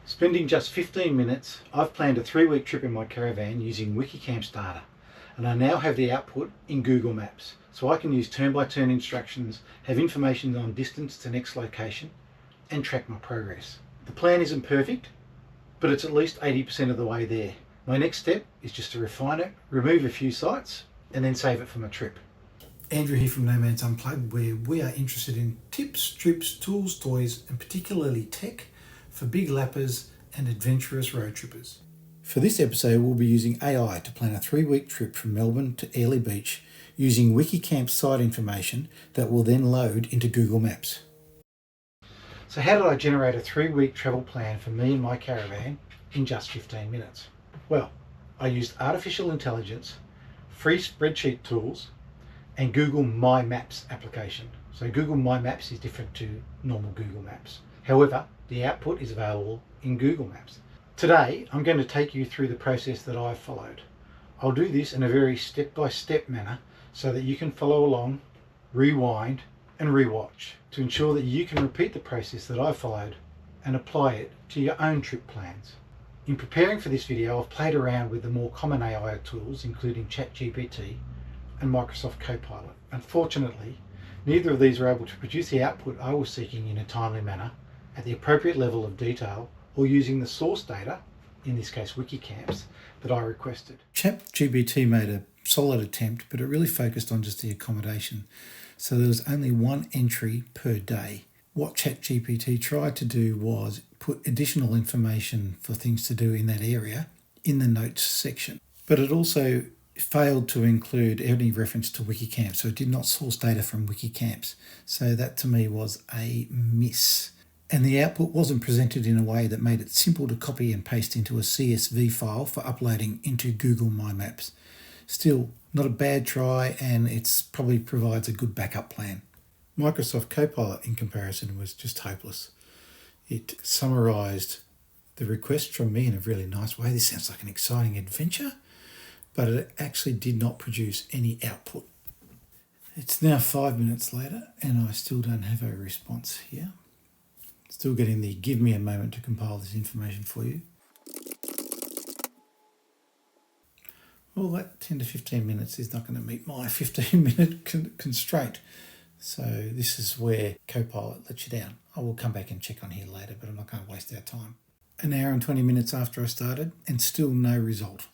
Spending just 15 minutes, I've planned a 3-week trip in my caravan using WikiCamps data, and I now have the output in Google Maps, so I can use turn-by-turn instructions, have information on distance to next location, and track my progress. The plan isn't perfect, but it's at least 80% of the way there. My next step is just to refine it, remove a few sites, and then save it for my trip. Andrew here from Nomads Unplugged, where we are interested in tips, trips, tools, toys, and particularly tech for big lappers and adventurous road trippers. For this episode, we'll be using AI to plan a 3-week trip from Melbourne to Airlie Beach using WikiCamps site information that will then load into Google Maps. So how did I generate a 3-week travel plan for me and my caravan in just 15 minutes? Well, I used artificial intelligence, free spreadsheet tools, and Google My Maps application. So Google My Maps is different to normal Google Maps. However, the output is available in Google Maps. Today, I'm going to take you through the process that I've followed. I'll do this in a very step-by-step manner so that you can follow along, rewind, and rewatch to ensure that you can repeat the process that I've followed and apply it to your own trip plans. In preparing for this video, I've played around with the more common AI tools, including ChatGPT and Microsoft Copilot. Unfortunately, neither of these were able to produce the output I was seeking in a timely manner, at the appropriate level of detail, or using the source data, in this case WikiCamps, that I requested. ChatGPT made a solid attempt, but it really focused on just the accommodation. So there was only one entry per day. What ChatGPT tried to do was put additional information for things to do in that area in the notes section. But it also failed to include any reference to WikiCamps, so it did not source data from WikiCamps. So that to me was a miss. And the output wasn't presented in a way that made it simple to copy and paste into a CSV file for uploading into Google My Maps. Still, not a bad try, and it probably provides a good backup plan. Microsoft Copilot, in comparison, was just hopeless. It summarised the request from me in a really nice way. This sounds like an exciting adventure, but it actually did not produce any output. It's now 5 minutes later, and I still don't have a response here. Still getting the give me a moment to compile this information for you. Well, that 10 to 15 minutes is not going to meet my 15-minute constraint. So this is where Copilot lets you down. I will come back and check on here later, but I'm not going to waste our time. An hour and 20 minutes after I started, and still no result.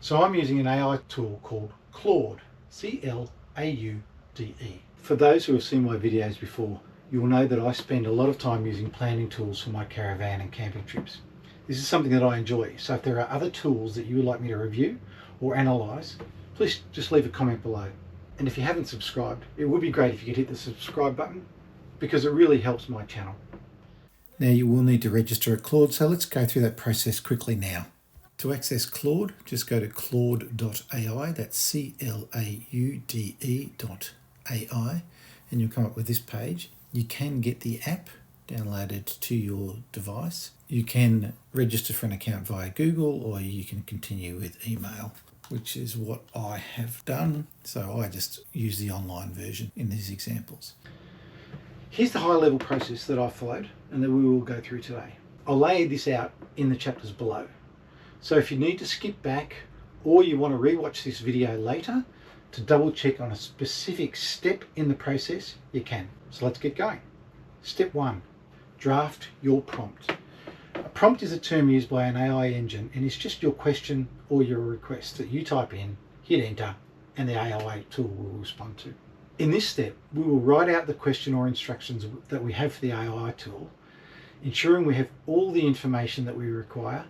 So I'm using an AI tool called CLAUDE, CLAUDE. For those who have seen my videos before, you will know that I spend a lot of time using planning tools for my caravan and camping trips. This is something that I enjoy, so if there are other tools that you would like me to review or analyse, please just leave a comment below. And if you haven't subscribed, it would be great if you could hit the subscribe button, because it really helps my channel. Now you will need to register at Claude, so let's go through that process quickly now. To access Claude, just go to CLAUDE.AI, that's CLAUDE.AI, and you'll come up with this page. You can get the app downloaded to your device. You can register for an account via Google, or you can continue with email, which is what I have done. So I just use the online version in these examples. Here's the high-level process that I followed and that we will go through today. I'll lay this out in the chapters below. So if you need to skip back, or you want to rewatch this video later to double check on a specific step in the process, you can. So let's get going. Step 1, draft your prompt. A prompt is a term used by an AI engine, and it's just your question or your request that you type in, hit enter, and the AI tool will respond to. In this step, we will write out the question or instructions that we have for the AI tool, ensuring we have all the information that we require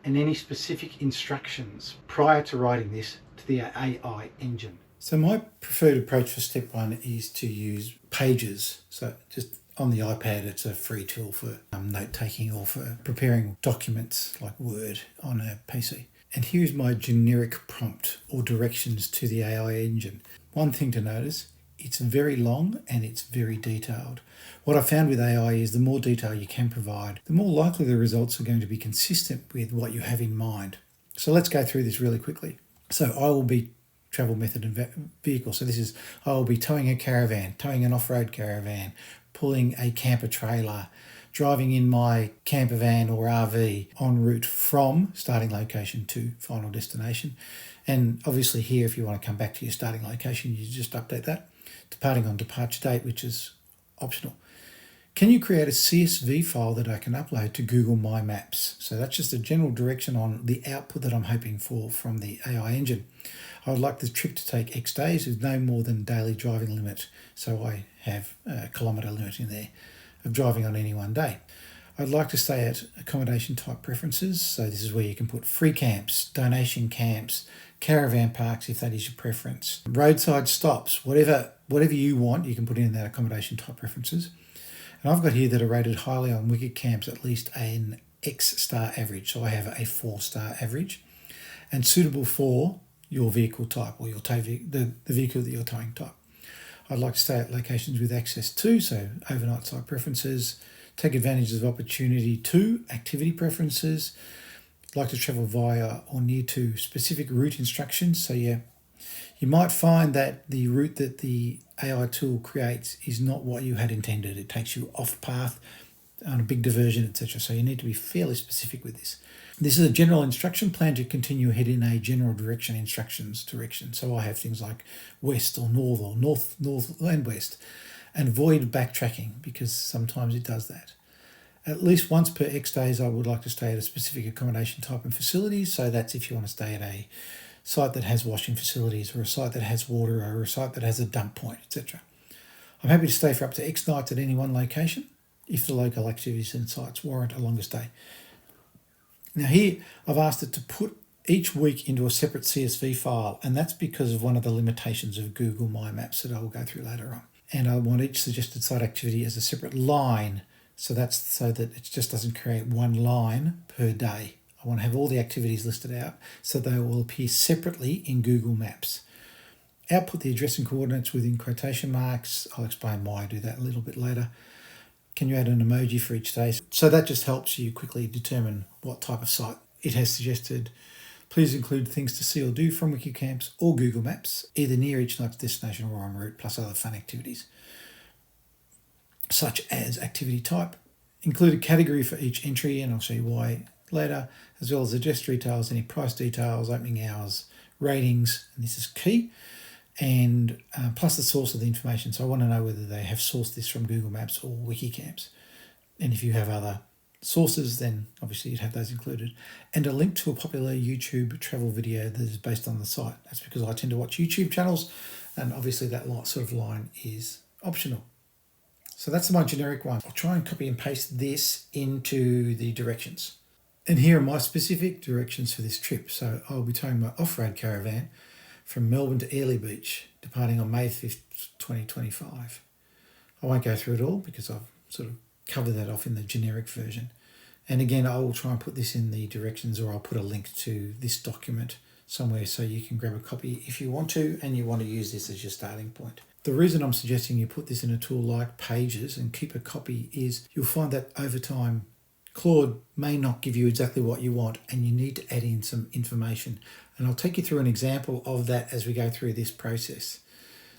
and any specific instructions prior to writing this to the AI engine. So my preferred approach for step 1 is to use Pages. So just on the iPad, it's a free tool for note-taking or for preparing documents like Word on a PC. And here's my generic prompt or directions to the AI engine. One thing to notice, it's very long and it's very detailed. What I found with AI is the more detail you can provide, the more likely the results are going to be consistent with what you have in mind. So let's go through this really quickly. So I will be travel method and vehicle. So this is, I will be towing a caravan, towing an off-road caravan, pulling a camper trailer, driving in my camper van or RV en route from starting location to final destination. And obviously here, if you want to come back to your starting location, you just update that. Departing on departure date, which is optional. Can you create a CSV file that I can upload to Google My Maps? So that's just a general direction on the output that I'm hoping for from the AI engine. I would like the trip to take X days with no more than daily driving limit. So I have a kilometre limit in there of driving on any one day. I'd like to stay at accommodation type preferences. So this is where you can put free camps, donation camps, caravan parks if that is your preference, roadside stops, whatever you want, you can put in that accommodation type preferences. And I've got here that are rated highly on WikiCamps at least an X star average. So I have a 4-star average and suitable for your vehicle type or your tow the vehicle that you're towing type. I'd like to stay at locations with access to, so overnight site preferences, take advantage of opportunity to, activity preferences, like to travel via or near to specific route instructions. So yeah, you might find that the route that the AI tool creates is not what you had intended. It takes you off path on a big diversion, etc. So you need to be fairly specific with this. This is a general instruction plan to continue ahead in a general direction direction. So I have things like west or north and west, and avoid backtracking because sometimes it does that. At least once per X days, I would like to stay at a specific accommodation type and facilities. So that's if you want to stay at a site that has washing facilities or a site that has water or a site that has a dump point, etc. I'm happy to stay for up to X nights at any one location if the local activities and sites warrant a longer stay. Now here, I've asked it to put each week into a separate CSV file, and that's because of one of the limitations of Google My Maps that I will go through later on. And I want each suggested site activity as a separate line, so that's so that it just doesn't create one line per day. I want to have all the activities listed out so they will appear separately in Google Maps. Output the address and coordinates within quotation marks. I'll explain why I do that a little bit later. Can you add an emoji for each day? So that just helps you quickly determine what type of site it has suggested. Please include things to see or do from WikiCamps or Google Maps, either near each night's destination or en route, plus other fun activities, such as activity type. Include a category for each entry, and I'll show you why later, as well as address details, any price details, opening hours, ratings, and this is key, and plus the source of the information. So I want to know whether they have sourced this from Google Maps or WikiCamps. And if you have other sources, then obviously you'd have those included. And a link to a popular YouTube travel video that is based on the site. That's because I tend to watch YouTube channels, and obviously that sort of line is optional. So that's my generic one. I'll try and copy and paste this into the directions. And here are my specific directions for this trip. So I'll be towing my off-road caravan from Melbourne to Airlie Beach, departing on May 5th, 2025. I won't go through it all because I've sort of covered that off in the generic version. And again, I will try and put this in the directions, or I'll put a link to this document somewhere so you can grab a copy if you want to, and you want to use this as your starting point. The reason I'm suggesting you put this in a tool like Pages and keep a copy is you'll find that over time, Claude may not give you exactly what you want, and you need to add in some information. And I'll take you through an example of that as we go through this process.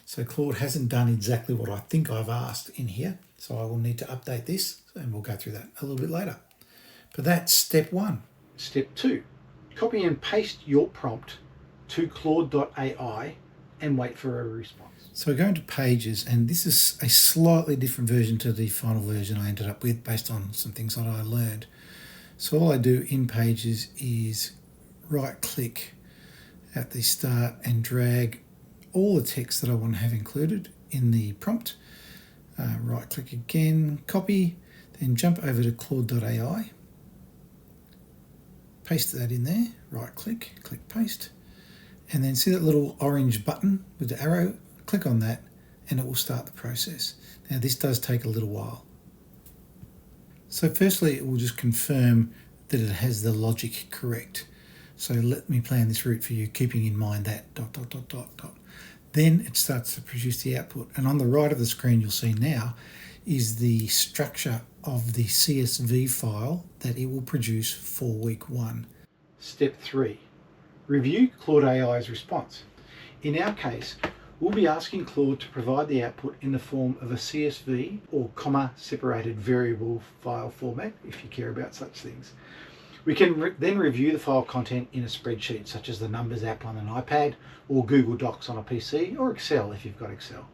So Claude hasn't done exactly what I think I've asked in here, so I will need to update this, and we'll go through that a little bit later. But that's step one. Step two, copy and paste your prompt to CLAUDE.AI and wait for a response. So going to Pages, and this is a slightly different version to the final version I ended up with based on some things that I learned. So all I do in Pages is right click at the start and drag all the text that I want to have included in the prompt. Right click again, copy, then jump over to CLAUDE.AI, paste that in there, right click, click paste, and then see that little orange button with the arrow, click on that and it will start the process. Now this does take a little while. So firstly, it will just confirm that it has the logic correct. So let me plan this route for you, keeping in mind that ... Then it starts to produce the output. And on the right of the screen you'll see now is the structure of the CSV file that it will produce for week 1. Step 3, review Claude AI's response. In our case, We'll be asking Claude to provide the output in the form of a CSV or comma separated variable file format if you care about such things. We can then review the file content in a spreadsheet such as the Numbers app on an iPad or Google Docs on a PC or Excel if you've got Excel.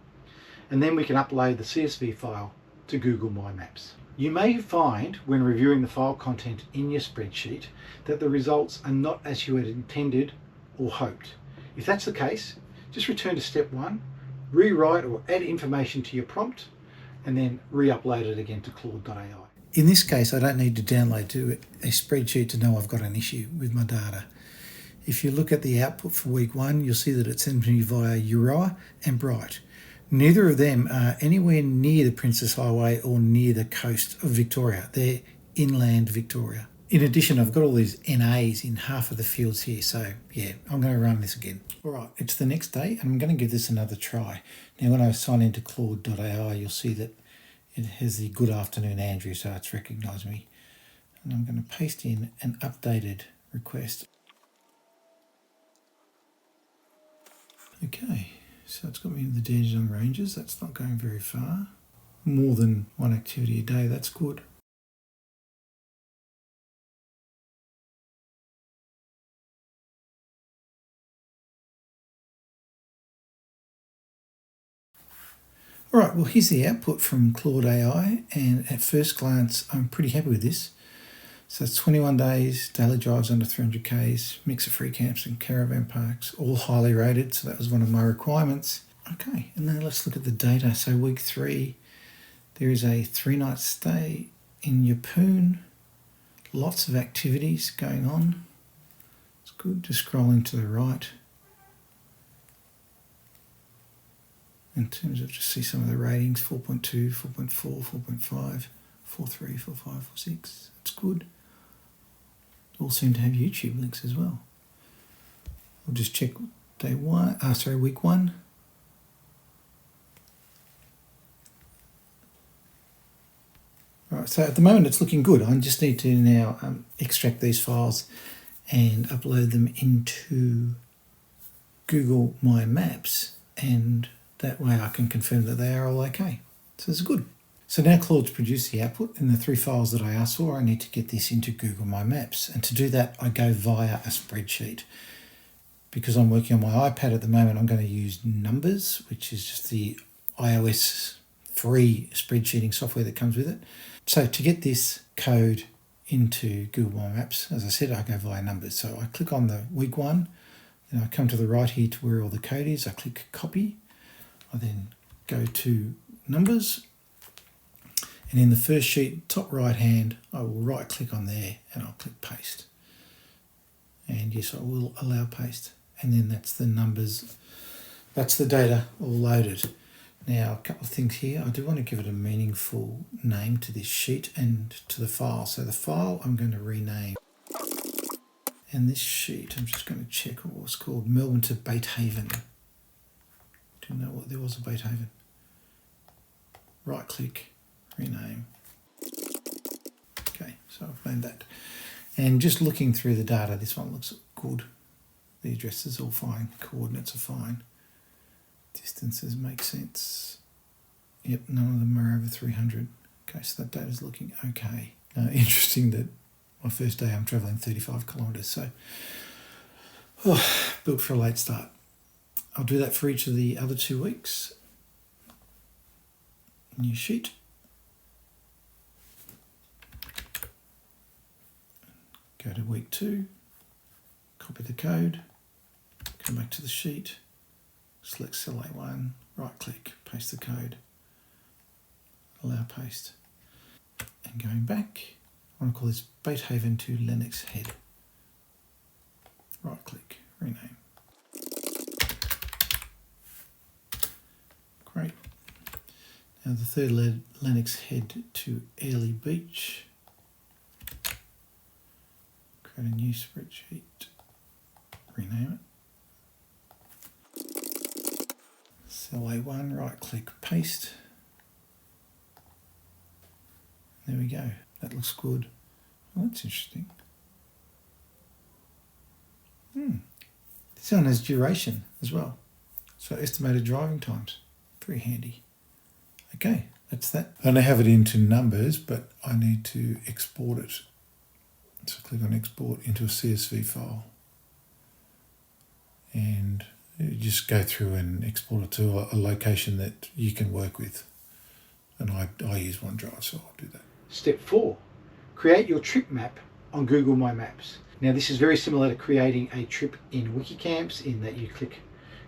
And then we can upload the CSV file to Google My Maps. You may find when reviewing the file content in your spreadsheet that the results are not as you had intended or hoped. If that's the case, just return to step 1, rewrite or add information to your prompt, and then re-upload it again to CLAUDE.AI. In this case, I don't need to download to a spreadsheet to know I've got an issue with my data. If you look at the output for week 1, you'll see that it sends me via Euroa and Bright. Neither of them are anywhere near the Princess Highway or near the coast of Victoria. They're inland Victoria. In addition, I've got all these NAs in half of the fields here, so yeah, I'm going to run this again. All right, it's the next day and I'm going to give this another try. Now when I sign into CLAUDE.AI, you'll see that it has the "Good afternoon, Andrew," so it's recognised me. And I'm going to paste in an updated request. Okay, so it's got me in the Dandenong Ranges. That's not going very far. More than one activity a day, that's good. All right, well, here's the output from CLAUDE.AI, and at first glance, I'm pretty happy with this. So it's 21 days, daily drives under 300 Ks, mix of free camps and caravan parks, all highly rated, so that was one of my requirements. Okay, and then let's look at the data. So week 3, there is a 3-night stay in Yeppoon, lots of activities going on. It's good, just scrolling to the right. In terms of just see some of the ratings, 4.2, 4.4, 4.5, 4.3, 4.5, 4.6. It's good. All seem to have YouTube links as well. We'll just check week 1. All right, so at the moment it's looking good. I just need to now extract these files and upload them into Google My Maps, and that way I can confirm that they are all okay. So it's good. So now Claude's produced the output in the 3 files that I asked for. I need to get this into Google My Maps. And to do that, I go via a spreadsheet. Because I'm working on my iPad at the moment, I'm going to use Numbers, which is just the iOS free spreadsheeting software that comes with it. So to get this code into Google My Maps, as I said, I go via Numbers. So I click on the week 1, then I come to the right here to where all the code is. I click Copy. I then go to Numbers, and in the first sheet, top right hand, I will right click on there and I'll click Paste. And yes, I will allow paste. And then that's the numbers, that's the data all loaded. Now, a couple of things here. I do want to give it a meaningful name to this sheet and to the file. So the file I'm going to rename. And this sheet, I'm just going to check what was called Melbourne to Beethaven. Didn't know what there was a Beethaven. Right click, rename. Okay, so I've named that. And just looking through the data, this one looks good. The address is all fine, coordinates are fine. Distances make sense. Yep, none of them are over 300. Okay, so that data's looking okay. Now, interesting that my first day I'm travelling 35 kilometres, so built for a late start. I'll do that for each of the other 2 weeks. New sheet. Go to week 2, copy the code, come back to the sheet, select cell A1, right click, paste the code, allow paste. And going back, I want to call this Beethaven to Lennox Head. Right click, rename. Great. Now the third Lennox Head to Airlie Beach. Create a new spreadsheet, rename it. Cell A1, right click, paste. There we go, that looks good. Well, that's interesting. This one has duration as well. So estimated driving times, very handy. Okay, that's that. I now have it into numbers, but I need to export it. So click on export into a CSV file. And you just go through and export it to a location that you can work with. And I use OneDrive, so I'll do that. Step 4, create your trip map on Google My Maps. Now this is very similar to creating a trip in WikiCamps in that you click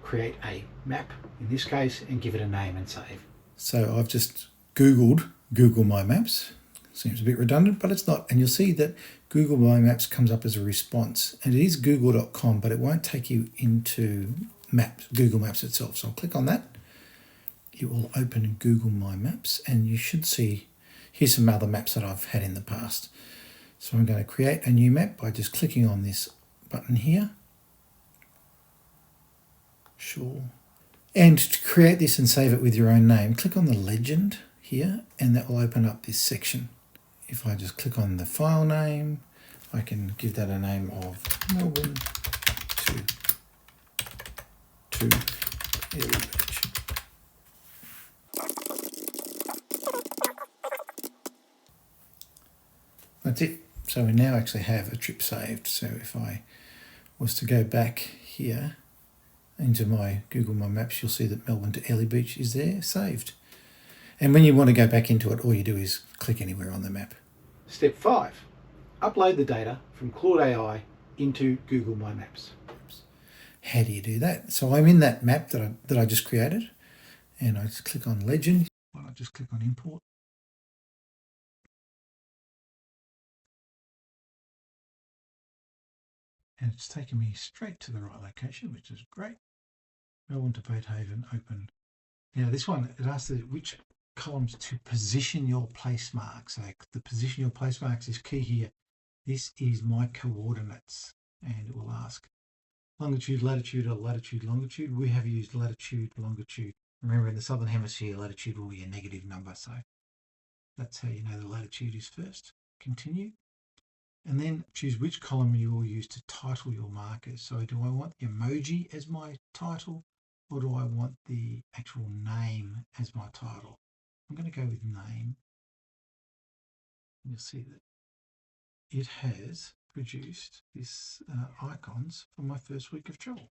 create a map in this case and give it a name and save. So I've just Googled Google My Maps. Seems a bit redundant, but it's not. And you'll see that Google My Maps comes up as a response. And it is google.com, but it won't take you into Maps, Google Maps itself. So I'll click on that. It will open Google My Maps, and you should see, here's some other maps that I've had in the past. So I'm going to create a new map by just clicking on this button here. Sure. And to create this and save it with your own name, click on the legend here, and that will open up this section. If I just click on the file name, I can give that a name of Melbourne to Early Beach. That's it. So we now actually have a trip saved. So if I was to go back here into my Google My Maps, you'll see that Melbourne to Early Beach is there, saved. And when you want to go back into it, all you do is click anywhere on the map. Step 5, upload the data from CLAUDE.AI into Google My Maps. How do you do that? So I'm in that map that I just created, and I just click on Legend. I just click on Import. And it's taken me straight to the right location, which is great. Melbourne to Beethoven, open. Now this one, it asks which columns to position your place marks. So the position your place marks is key here. This is my coordinates, and it will ask longitude, latitude, or latitude, longitude. We have used latitude, longitude. Remember, in the southern hemisphere, latitude will be a negative number, so that's how you know the latitude is first. Continue. And then choose which column you will use to title your markers. So do I want the emoji as my title, or do I want the actual name as my title? I'm going to go with name. You'll see that it has produced this icons for my first week of travel.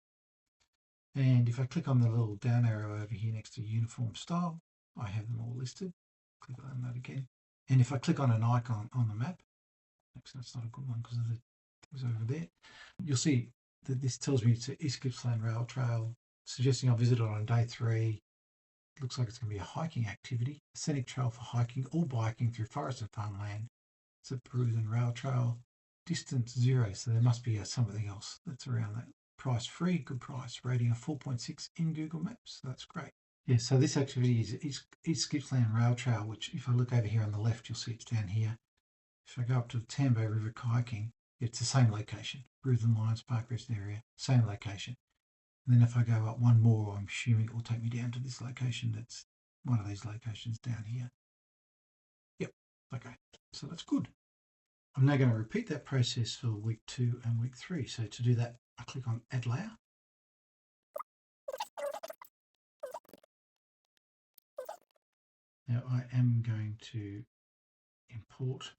And if I click on the little down arrow over here next to uniform style, I have them all listed. Click on that again. And if I click on an icon on the map, actually that's not a good one because of the things over there, you'll see that this tells me it's an East Gippsland Rail Trail, suggesting I visit it on day 3. It looks like it's going to be a hiking activity, a scenic trail for hiking or biking through forest and farmland. It's a Peruvian rail trail, distance 0, so there must be something else that's around that. Price free, good price, rating of 4.6 in Google Maps, so that's great. Yeah, so this activity is East Gippsland Rail Trail, which if I look over here on the left, you'll see it's down here. If I go up to the Tambo River kayaking, it's the same location, Peruvian Lions Park Rest area, same location. And then if I go up one more, I'm assuming it will take me down to this location. That's one of these locations down here. Yep, okay, so that's good. I'm now going to repeat that process for week 2 and week 3. So to do that, I click on Add Layer. Now I am going to import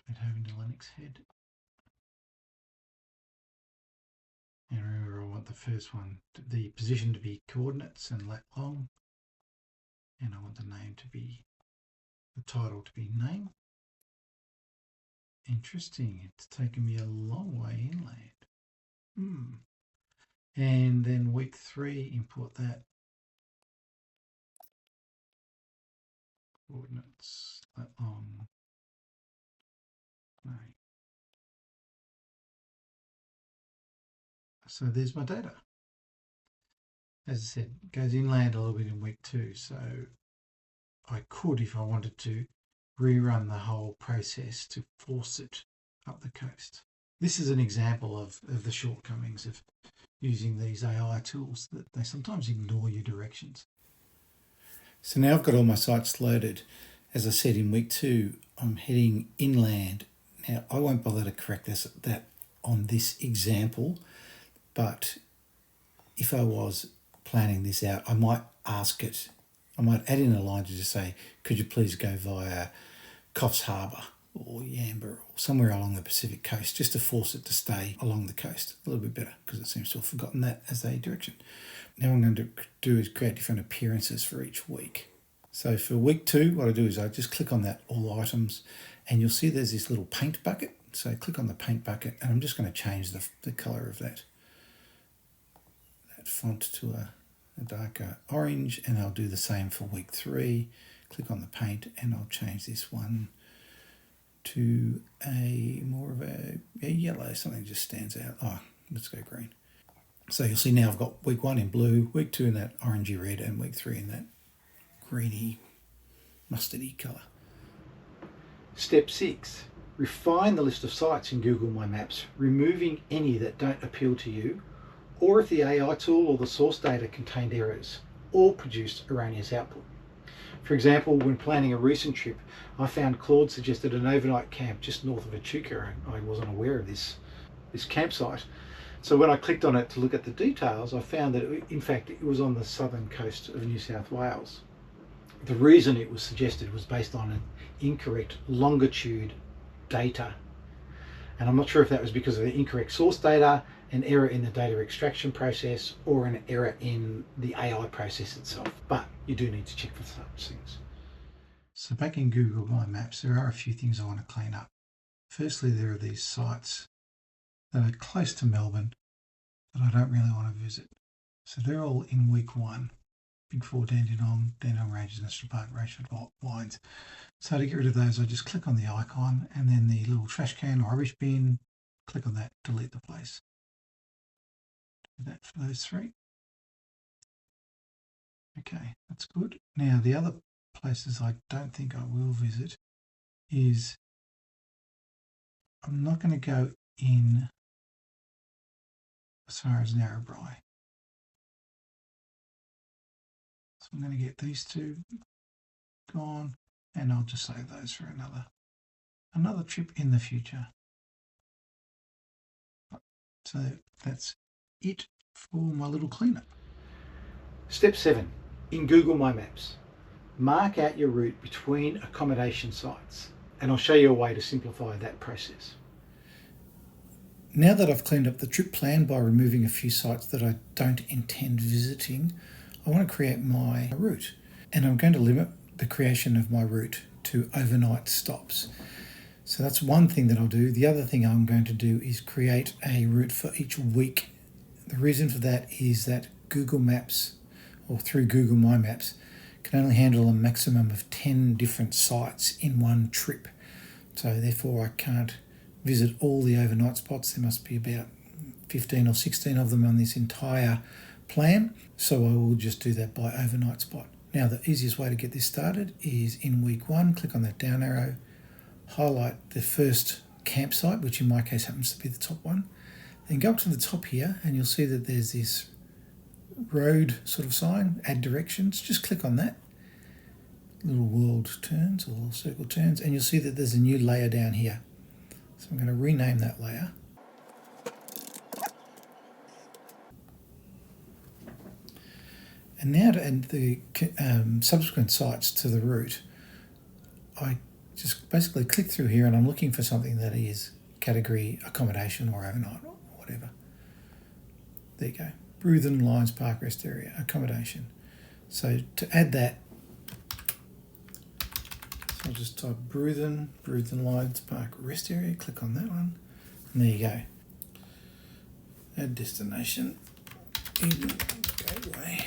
Beethoven to Linux head. And remember, I want the first one, the position to be coordinates and lat long. And I want the name to be, the title to be name. Interesting, it's taken me a long way inland. And then week 3, import that. Coordinates, lat long, name. So there's my data. As I said, it goes inland a little bit in week 2. So I could, if I wanted to, rerun the whole process to force it up the coast. This is an example of the shortcomings of using these AI tools, that they sometimes ignore your directions. So now I've got all my sites loaded. As I said, in week 2, I'm heading inland. Now I won't bother to correct that on this example, but if I was planning this out, I might ask it, I might add in a line to just say, could you please go via Coffs Harbour or Yamba or somewhere along the Pacific coast, just to force it to stay along the coast a little bit better, because it seems to have forgotten that as a direction. Now what I'm going to do is create different appearances for each week. So for week 2, what I do is I just click on that all items, and you'll see there's this little paint bucket. So click on the paint bucket, and I'm just going to change the colour of that font to a darker orange, and I'll do the same for week 3. Click on the paint, and I'll change this one to a more of a yellow, something that just stands out. Oh, let's go green. So you'll see now I've got week 1 in blue, week 2 in that orangey red, and week 3 in that greeny mustardy colour. Step 6. Refine the list of sites in Google My Maps, removing any that don't appeal to you, or if the AI tool or the source data contained errors, or produced erroneous output. For example, when planning a recent trip, I found Claude suggested an overnight camp just north of Echuca, and I wasn't aware of this campsite. So when I clicked on it to look at the details, I found that in fact it was on the southern coast of New South Wales. The reason it was suggested was based on an incorrect longitude data. And I'm not sure if that was because of the incorrect source data, an error in the data extraction process, or an error in the AI process itself. But you do need to check for such things. So back in Google My Maps, there are a few things I want to clean up. Firstly, there are these sites that are close to Melbourne that I don't really want to visit. So they're all in week 1. Big Four, Dandenong Ranges National Park, Rachel Wines. So to get rid of those, I just click on the icon and then the little trash can or rubbish bin, click on that, delete the place. Do that for those 3. Okay, that's good. Now the other places I don't think I will visit is, I'm not going to go in as far as Narrabri. So I'm going to get these 2 gone, and I'll just save those for another trip in the future. So that's it for my little cleanup. Step 7. In Google My Maps, mark out your route between accommodation sites, and I'll show you a way to simplify that process. Now that I've cleaned up the trip plan by removing a few sites that I don't intend visiting, I want to create my route, and I'm going to limit the creation of my route to overnight stops. So that's one thing that I'll do. The other thing I'm going to do is create a route for each week. The reason for that is that Google Maps, or through Google My Maps, can only handle a maximum of 10 different sites in one trip. So therefore I can't visit all the overnight spots. There must be about 15 or 16 of them on this entire plan. So I will just do that by overnight spot. Now the easiest way to get this started is in week 1, click on that down arrow, highlight the first campsite, which in my case happens to be the top one. Then go up to the top here and you'll see that there's this road sort of sign, add directions. Just click on that. Little world turns or little circle turns, and you'll see that there's a new layer down here. So I'm going to rename that layer. And now to add the subsequent sites to the route, I just basically click through here and I'm looking for something that is category accommodation or overnight or whatever. There you go. Bruthen Lions Park Rest Area, accommodation. So to add that, so I'll just type Bruthen Lions Park Rest Area, click on that one, and there you go. Add destination, Eden Gateway.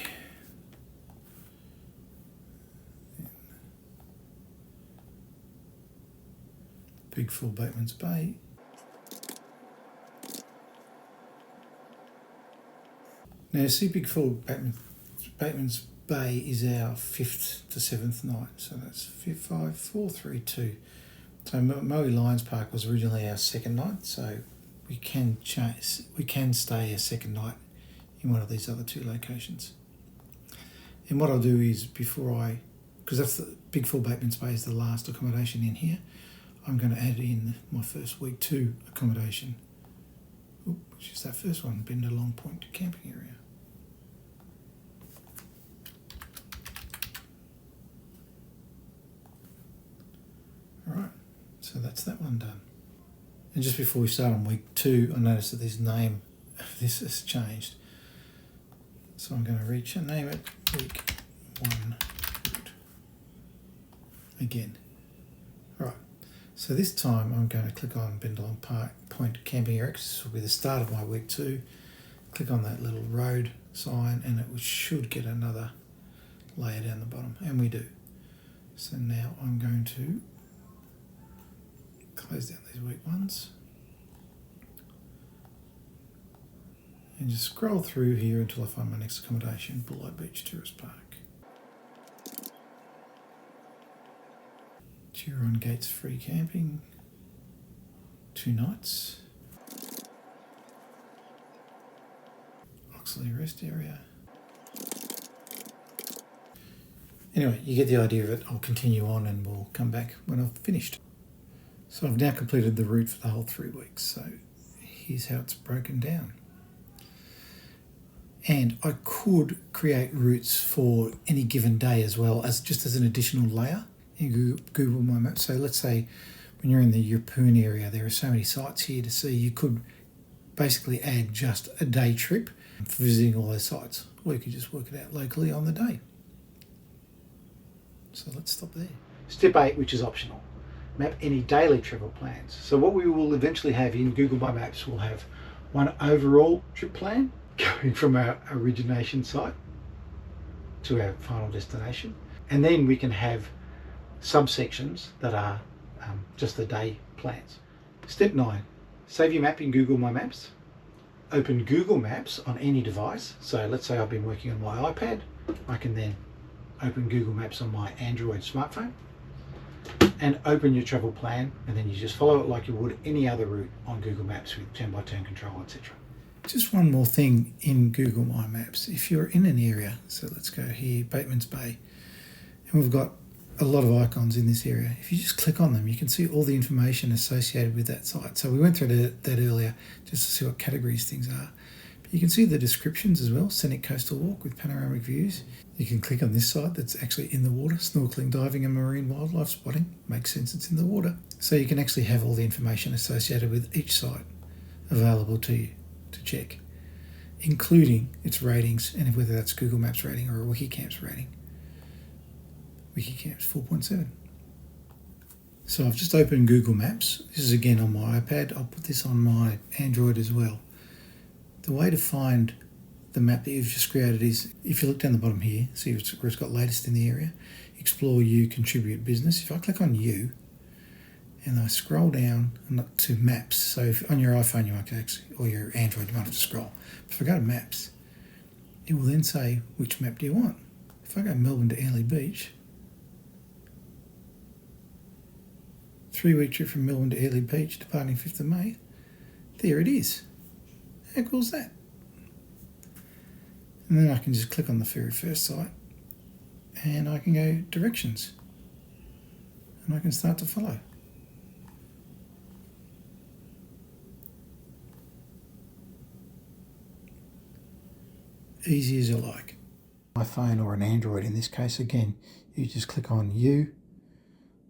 Big Four Bateman's Bay. Now see, Big Four Bateman's Bay is our 5th to 7th night, so that's 5, 4, 3, 2. So Moe Lions Park was originally our 2nd night, so we can stay a 2nd night in one of these other 2 locations. And what I'll do is, because that's the Big Four Bateman's Bay is the last accommodation in here, I'm going to add in my first week 2 accommodation, which is that first one, Bender Long Point Camping Area. So that's that one done. And just before we start on week 2, I noticed that this name of this has changed. So I'm going to name it week 1 again. Right. So this time I'm going to click on Bendalong Park Point Camping Area. This will be the start of my week 2. Click on that little road sign and it should get another layer down the bottom, and we do. So now I'm going to close down these week ones and just scroll through here until I find my next accommodation, Bulleye Beach Tourist Park. Turon Gates free camping, 2 nights. Oxley Rest Area. Anyway, you get the idea of it. I'll continue on and we'll come back when I've finished. So I've now completed the route for the whole 3 weeks. So here's how it's broken down. And I could create routes for any given day as well, as just as an additional layer in Google My Maps. So let's say when you're in the Yeppoon area, there are so many sites here to see. You could basically add just a day trip for visiting all those sites, or you could just work it out locally on the day. So let's stop there. Step 8, which is optional. Map any daily travel plans. So what we will eventually have in Google My Maps, we'll have one overall trip plan going from our origination site to our final destination. And then we can have subsections that are just the day plans. Step 9, save your map in Google My Maps. Open Google Maps on any device. So let's say I've been working on my iPad. I can then open Google Maps on my Android smartphone and open your travel plan, and then you just follow it like you would any other route on Google Maps with turn-by-turn control, etc. Just one more thing in Google My Maps. If you're in an area, so let's go here, Bateman's Bay, and we've got a lot of icons in this area. If you just click on them, you can see all the information associated with that site. So we went through that earlier just to see what categories things are. But you can see the descriptions as well. Scenic coastal walk with panoramic views. You can click on this site that's actually in the water. Snorkeling, diving and marine wildlife spotting. Makes sense, it's in the water. So you can actually have all the information associated with each site available to you to check, including its ratings and whether that's Google Maps rating or a WikiCamps rating. WikiCamps 4.7. So I've just opened Google Maps. This is again on my iPad. I'll put this on my Android as well. The way to find the map that you've just created is, if you look down the bottom here, see where it's got latest in the area, explore you, contribute business. If I click on you and I scroll down to maps, so if on your iPhone you might actually, or your Android you might have to scroll. But if I go to maps, it will then say which map do you want. If I go Melbourne to Airlie Beach, 3-week trip from Melbourne to Airlie Beach, departing 5th of May, there it is. How cool is that? And then I can just click on the very first site and I can go directions and I can start to follow. Easy as you like. My phone or an Android in this case, again, you just click on you,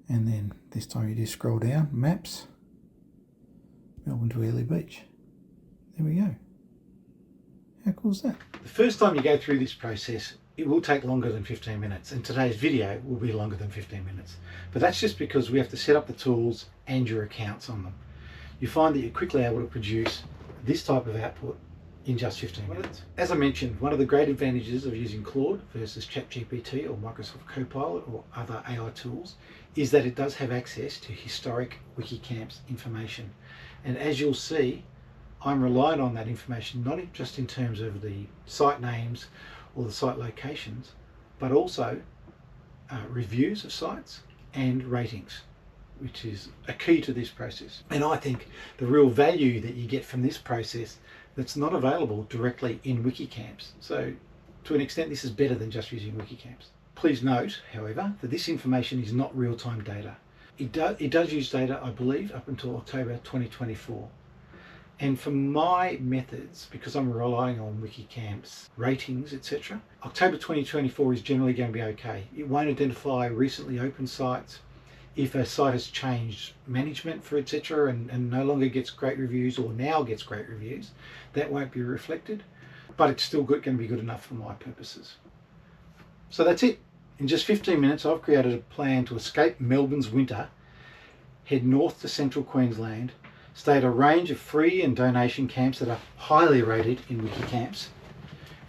and then this time you just scroll down, maps, Melbourne to Airlie Beach. There we go. How cool is that? The first time you go through this process, it will take longer than 15 minutes, and today's video will be longer than 15 minutes. But that's just because we have to set up the tools and your accounts on them. You find that you're quickly able to produce this type of output in just 15 minutes. As I mentioned, one of the great advantages of using Claude versus ChatGPT or Microsoft Copilot or other AI tools is that it does have access to historic WikiCamps information. And as you'll see, I'm relying on that information not just in terms of the site names or the site locations, but also reviews of sites and ratings, which is a key to this process. And I think the real value that you get from this process that's not available directly in WikiCamps. So to an extent, this is better than just using WikiCamps. Please note, however, that this information is not real-time data. It does use data, I believe, up until October 2024. And for my methods, because I'm relying on WikiCamps ratings, etc., October 2024 is generally going to be okay. It won't identify recently opened sites. if a site has changed management for etc. and no longer gets great reviews or now gets great reviews, that won't be reflected, but it's still going to be good enough for my purposes. So that's it. In just 15 minutes, I've created a plan to escape Melbourne's winter, head north to central Queensland, stay at a range of free and donation camps that are highly rated in WikiCamps,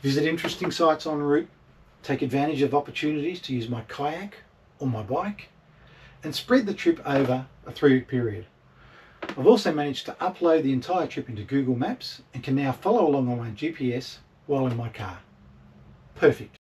visit interesting sites en route, take advantage of opportunities to use my kayak or my bike, and spread the trip over a 3-week period. I've also managed to upload the entire trip into Google Maps and can now follow along on my GPS while in my car. Perfect.